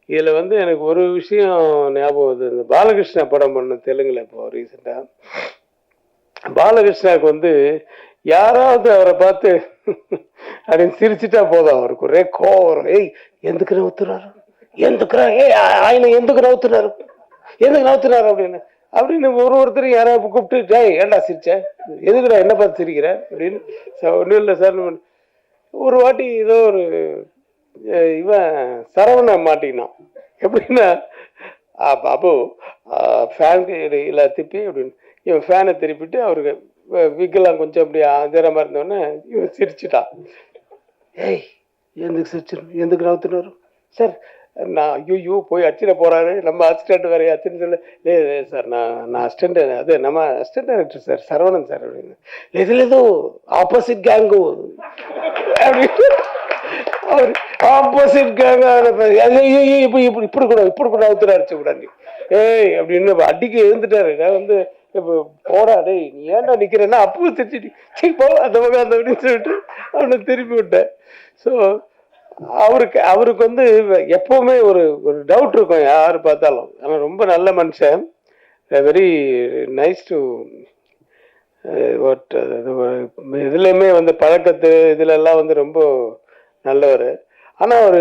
இதில் வந்து எனக்கு ஒரு விஷயம் ஞாபகம் வருது. இந்த பாலகிருஷ்ணா படம் பண்ண தெலுங்குல இப்போ ரீசெண்டாக பாலகிருஷ்ணாவுக்கு வந்து யாராவது அவரை பார்த்து அப்படின்னு சிரிச்சுட்டா போதும், அவருக்கு ஒரே கோவம் வரும். ஏய் எந்துக்கு நவுத்துறாரு, எந்துக்குறா, ஆயின எந்துக்கு நவுத்துறாரு, எதுக்கு நவுத்துறாரு அப்படின்னு அப்படின்னு ஒருத்தரும் யாராவது கூப்பிட்டு, ஜாய் ஏன்டா சிரிச்ச, எதுக்குடா என்ன பார்த்து சிரிக்கிற அப்படின்னு. ஒன்றும் இல்லை சார். ஒரு வாட்டி ஏதோ ஒரு இவன் சரவண மாட்டினான். எப்படின்னா பாபு ஃபேன் இல்லை திப்பி அப்படின்னு இவன் ஃபேனை திருப்பிட்டு அவருக்கு விக்கெல்லாம் கொஞ்சம் அப்படி அதிரமாக இருந்தோடனே இவன் சிரிச்சுட்டான். ஏய் எதுக்கு சிரிச்சு, எதுக்கு நவுத்துனாரு சார், நான் ஐயோ போய் அச்சிட போறாரு, நம்ம அசிஸ்டன்ட் வேற அச்சுன்னு சொல்ல. இல்லை சார் நான் அசிஸ்டன்ட், அது நம்ம assistant director sir Saravanan sir அப்படின்னு. எதுல ஏதோ ஆப்போசிட் கேங்கு அப்படின்னு அவர் ஆப்போசிட் கேங்க இப்படி கூட அவுத்துற அடிச்சு கூடாது ஏய் அப்படின்னு அடிக்க எழுந்துட்டாரு. நான் வந்து போடா டேய் நீ ஏன்டா நிக்கிறேன்னா அப்பவும் திட்டிட்டு போ அந்த பக்கம் அந்த அப்படின்னு சொல்லிட்டு அவனை திருப்பி விட்டேன். ஸோ அவருக்கு வந்து எப்பவுமே ஒரு டவுட் இருக்கும் யாரு பார்த்தாலும். ஆனால் ரொம்ப நல்ல மனுஷன், வெரி நைஸ் டு இதுலையுமே வந்து பழக்கத்து இதுலெல்லாம் வந்து ரொம்ப நல்லவர். ஆனால் அவர்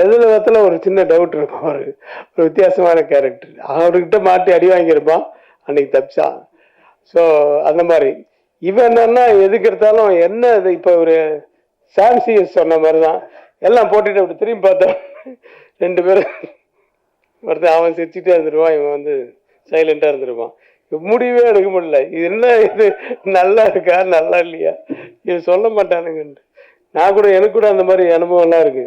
எதில் ஒரு சின்ன டவுட் இருக்கும். ஒரு வித்தியாசமான கேரக்டர். அவர்கிட்ட மாட்டி அடி வாங்கியிருப்பான், அன்னைக்கு தப்பிச்சான். ஸோ அந்த மாதிரி இவன் என்னன்னா எதுக்கு எடுத்தாலும் என்ன இது. இப்போ ஒரு சாம்சிஎஸ் சொன்ன மாதிரி தான் எல்லாம் போட்டுட்டு அப்படி திரும்பி பார்த்தோம், ரெண்டு பேரும் ஒருத்தன் அவன் சிரிச்சுட்டே இருந்துருவான், இவன் வந்து சைலண்டா இருந்துருவான். முடிவே எடுக்க முடியல, இது என்ன இது நல்லா இருக்கா நல்லா இல்லையா இது சொல்ல மாட்டானுங்கன்ட்டு. நான் கூட எனக்கு கூட அந்த மாதிரி அனுபவம்லாம் இருக்கு.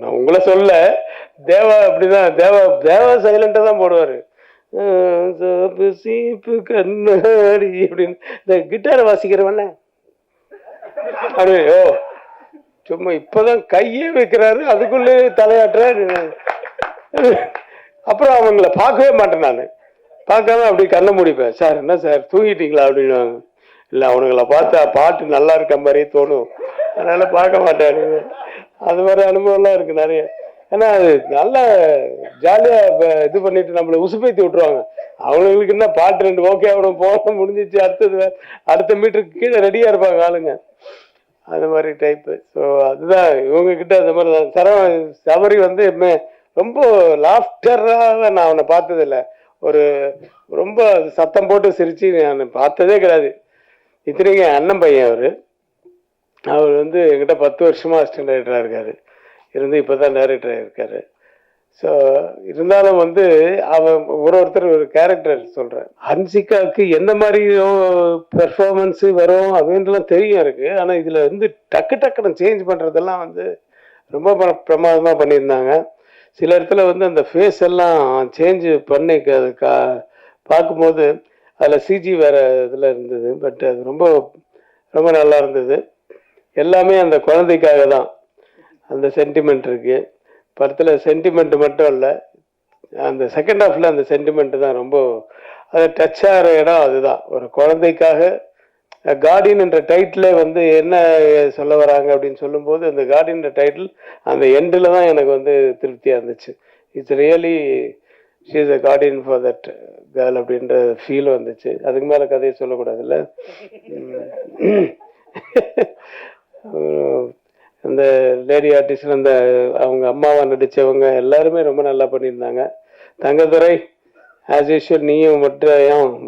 நான் உங்களை சொல்ல, தேவா அப்படிதான், தேவா சைலண்டா தான் போடுவாரு. சீப்பு கண்ணாடி அப்படின்னு இந்த கிட்டாரை வாசிக்கிறவன அப்படி ஓ சும்மா இப்பதான் கையே வைக்கிறாரு, அதுக்குள்ளே தலையாட்டுறாரு. அப்புறம் அவங்கள பார்க்கவே மாட்டேன், நான் பார்க்காம அப்படி கண்ணை முடிப்பேன். சார் என்ன சார் தூங்கிட்டீங்களா அப்படின்னு. இல்லை அவனுங்களை பார்த்தா பாட்டு நல்லா இருக்க மாதிரியே தோணும், அதனால பார்க்க மாட்டாரு. அது மாதிரி அனுபவம்லாம் இருக்கு நிறைய. ஏன்னா அது நல்லா ஜாலியா இது பண்ணிட்டு நம்மளை உசுப்பேத்தி விட்டுருவாங்க. அவங்களுக்கு என்ன பாட்டு ரெண்டு ஓகே ஆகணும் போக முடிஞ்சிச்சு, அடுத்த மீட்டருக்கு கீழே ரெடியா இருப்பாங்க ஆளுங்க, அது மாதிரி டைப்பு. ஸோ அதுதான் இவங்க கிட்ட அந்த மாதிரி தான். சபரி வந்து ரொம்ப லாஃப்டராக நான் அவனை பார்த்ததில்ல. ஒரு ரொம்ப சத்தம் போட்டு சிரிச்சு நான் பார்த்ததே கிடையாது. இத்தனைக்கு அண்ணன் பையன் அவர் வந்து என்கிட்ட 10 வருஷமா அசிஸ்டன்ட் டைரக்டராக இருக்காரு, இருந்து இப்போதான் டைரக்டராக இருக்காரு. ஸோ இருந்தாலும் வந்து அவன் ஒருத்தர் ஒரு கேரக்டர் சொல்கிறேன். ஹன்சிகாவுக்கு எந்த மாதிரி பெர்ஃபார்மன்ஸு வரும் அப்படின்ட்டுலாம் தெரியும் இருக்கு. ஆனால் இதில் வந்து டக்குன்னு சேஞ்ச் பண்ணுறதெல்லாம் வந்து ரொம்ப பிரமாதமாக பண்ணியிருந்தாங்க. சில இடத்துல வந்து அந்த ஃபேஸ் எல்லாம் சேஞ்சு பண்ணி பார்க்கும்போது அதில் சிஜி வேறு இதில் இருந்தது. பட் அது ரொம்ப ரொம்ப நல்லா இருந்தது. எல்லாமே அந்த குழந்தைக்காக தான் அந்த சென்டிமெண்ட் இருக்குது படத்தில். சென்டிமெண்ட் மட்டும் இல்லை, அந்த செகண்ட் ஹாஃபில் அந்த சென்டிமெண்ட் தான் ரொம்ப அது டச் ஆகிற இடம். அதுதான் ஒரு குழந்தைக்காக. கார்டியன் என்ற டைட்டிலே வந்து என்ன சொல்ல வராங்க அப்படின்னு சொல்லும்போது, அந்த கார்டியன் டைட்டில் அந்த எண்டில் தான் எனக்கு வந்து திருப்தியாக இருந்துச்சு. It's really she is a Guardian for that girl அப்படின்ற ஃபீல் வந்துச்சு. அதுக்கு மேலே கதையை சொல்லக்கூடாதுல்ல. அந்த லேடி ஆர்டிஸ்ட் அந்த அவங்க அம்மாவா நடித்தவங்க எல்லாருமே ரொம்ப நல்லா பண்ணியிருந்தாங்க. தங்கதுரை ஆஸ் யூஷுவல், நீயும்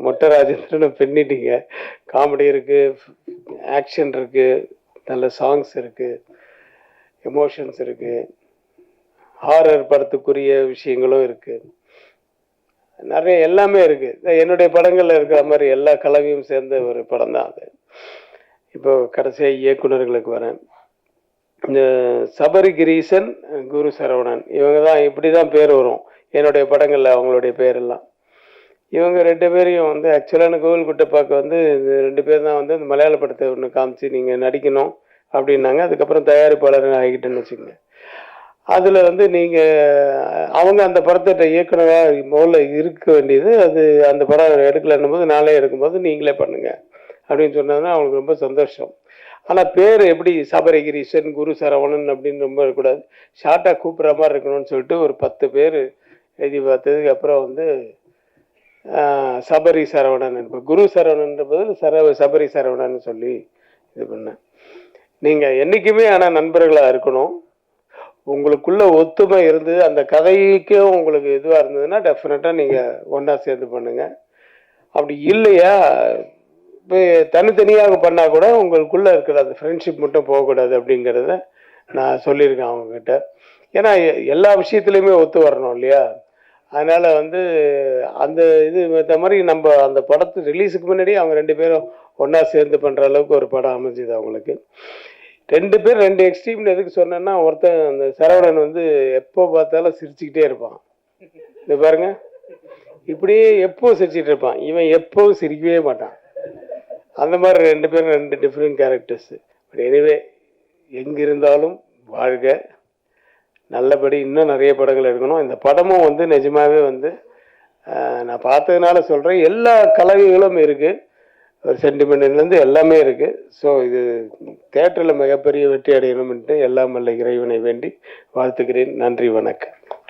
மொட்டை ராஜேந்திரனும் பின்னிட்டீங்க. காமெடி இருக்குது, ஆக்ஷன் இருக்குது, நல்ல சாங்ஸ் இருக்குது, எமோஷன்ஸ் இருக்குது, ஹாரர் படத்துக்குரிய விஷயங்களும் இருக்குது, நிறைய எல்லாமே இருக்குது. என்னுடைய படங்களில் இருக்கிற மாதிரி எல்லா கலவையும் சேர்ந்த ஒரு படம் தான் அது. இப்போ கடைசியாக இயக்குநர்களுக்கு வரேன். இந்த சபரி கிரீசன், குரு சரவணன், இவங்க தான் இப்படி தான் பேர் வரும் என்னுடைய படங்களில், அவங்களுடைய பேரெல்லாம். இவங்க ரெண்டு பேரையும் வந்து ஆக்சுவலான கோவில் குட்டப்பாக்க வந்து இந்த 2 பேர் தான் வந்து இந்த மலையாள படத்தை ஒன்று காமிச்சு நீங்கள் நடிக்கணும் அப்படின்னாங்க. அதுக்கப்புறம் தயாரிப்பாளர் ஆகிட்டேன்னு வச்சுக்கோங்க. அதில் வந்து நீங்கள் அவங்க அந்த படத்தை இயக்குனராக முதல்ல இருக்க வேண்டியது, அது அந்த படம் எடுக்கலன்னும் போது நாளே எடுக்கும்போது நீங்களே பண்ணுங்க அப்படின்னு சொன்னதுன்னா அவங்களுக்கு ரொம்ப சந்தோஷம். ஆனால் பேர் எப்படி சபரிகிரீஷன், குரு சரவணன் அப்படின்னு ரொம்ப இருக்கக்கூடாது, ஷார்ட்டாக கூப்பிட்ற மாதிரி இருக்கணும்னு சொல்லிட்டு ஒரு 10 பேர் எழுதி பார்த்ததுக்கு அப்புறம் வந்து சபரி சரவணன், இப்போ குரு சரவணன்ற பதில் சபரி சரவணன் சொல்லி இது பண்ணேன். நீங்கள் என்றைக்குமே ஆனால் நண்பர்களாக இருக்கணும். உங்களுக்குள்ள ஒத்துமை இருந்து அந்த கதைக்கும் உங்களுக்கு இதுவாக இருந்ததுன்னா டெஃபினட்டாக நீங்கள் ஒன்றா சேர்ந்து பண்ணுங்கள். அப்படி இல்லையா இப்போ தனித்தனியாக பண்ணால் கூட உங்களுக்குள்ளே இருக்கிற அந்த ஃப்ரெண்ட்ஷிப் மட்டும் போகக்கூடாது அப்படிங்கிறத நான் சொல்லியிருக்கேன் அவங்கக்கிட்ட. ஏன்னா எல்லா விஷயத்துலையுமே ஒத்து வரணும் இல்லையா? அதனால் வந்து அந்த இது இந்த மாதிரி நம்ம அந்த படத்து ரிலீஸுக்கு முன்னாடி அவங்க 2 பேரும் ஒன்றா சேர்ந்து பண்ணுற அளவுக்கு ஒரு படம் அமைஞ்சுது அவங்களுக்கு. 2 பேர் 2 எக்ஸ்ட்ரீம்னு எதுக்கு சொன்னேன்னா, ஒருத்தன் அந்த சரவணன் வந்து எப்போ பார்த்தாலும் சிரிச்சுக்கிட்டே இருப்பான். இது பாருங்க, இப்படியே எப்போ சிரிச்சுட்டு இருப்பான், இவன் எப்போவும் சிரிக்கவே மாட்டான். அந்த மாதிரி 2 பேரும் 2 டிஃப்ரெண்ட் கேரக்டர்ஸு. பட் எனிவே, எங்கிருந்தாலும் வாழ்க, நல்லபடி இன்னும் நிறைய படங்கள் எடுக்கணும். இந்த படமும் வந்து நிஜமாவே வந்து நான் பார்த்ததுனால சொல்கிறேன், எல்லா கலவைகளும் இருக்குது, ஒரு சென்டிமெண்ட்லேருந்து எல்லாமே இருக்குது. ஸோ இது தேட்டரில் மிகப்பெரிய வெற்றி அடையணும்ன்ட்டு எல்லாம் வல்ல இறைவனை வேண்டி வாழ்த்துக்கிறேன். நன்றி, வணக்கம்.